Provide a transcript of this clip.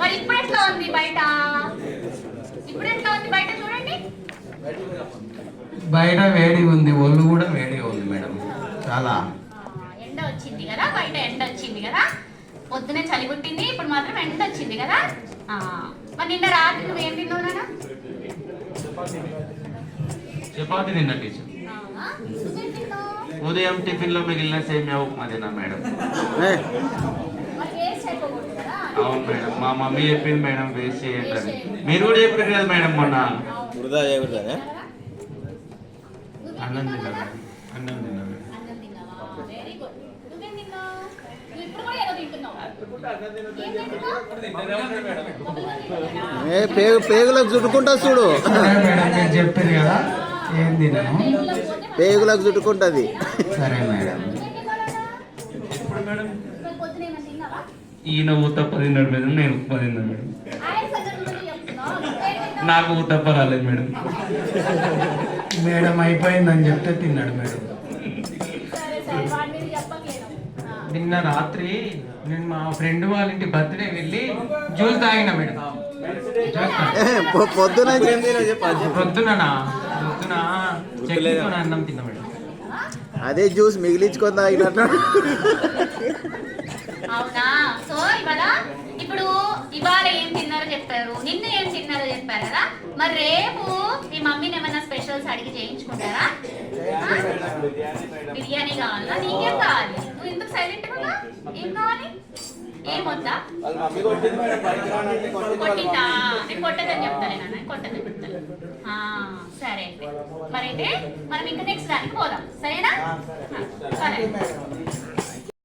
మరి ఇప్పుడు ఎట్లా ఉంది బయట? ఇప్పుడు ఎట్లా ఉంది బయట చూడండి. బయట వేడి ఉంది, ఒళ్ళు కూడా వేడిగా ఉంది మేడం. చాలా ఎండ వచ్చింది కదా, బయట ఎండ వచ్చింది కదా. పొద్దునే చలి పుట్టింది, ఇప్పుడు మాత్రం ఎండ వచ్చింది కదా. మరి నిన్న రాత్రి నువ్వు ఏం తిన్నావు నాన్న? చపాతి తిన్నా టీచర్. ఉదయం టిఫిన్ లో మిగిలిన సేమియా ఉప్మా తిన్నా మేడం. అవును మేడం, మా మమ్మీ చెప్పింది మేడం వేస్ట్ చేయండి అని. మీరు కూడా చెప్పారు కదా మేడం మొన్న. అన్నం తిన్నా మేడం. అన్నం తిన్నా మేడం. పేగులకు చుట్టుకుంటా చూడు. చెప్పింది కదా ఏం తిన్నాను, పేగులకు చుట్టుకుంటది. సరే మేడం. ఈయన ఊతప్ప తిన్నాడు మేడం, నేను ఉప్మా తిన్నా మేడం. నాకు ఊతప్ప రాలేదు మేడం. మేడం అయిపోయిందని చెప్తే తిన్నాడు మేడం. నిన్న రాత్రి నేను మా ఫ్రెండ్ వాళ్ళ ఇంటి బర్త్డే వెళ్ళి జ్యూస్ తాగిన మేడం. పొద్దున పొద్దున అన్నం తిన్నా మేడం. అదే జ్యూస్ మిగిలించుకొని తాగినట్లు. అవునా? సో ఇప్పుడు ఇవాళ ఏం తిన్నారో చెప్పారు, నిన్న ఏం తిన్నారో చెప్పారు కదా. మరి రేపు మీ మమ్మీని ఏమైనా స్పెషల్స్ అడిగి చేయించుకుంటారా? బిర్యానీ కావాలా? నీకేం కావాలి? నువ్వు ఎందుకు సైలెంట్ గా? ఏం కావాలి? ఏం వద్దా? కొట్టిందా? నేను కొట్టదని చెప్తాను, నేను కొట్టదని చెప్తాను. సరే అయితే మరైతే మనం ఇంకా నెక్స్ట్ దానికి పోదాం, సరేనా? సరే.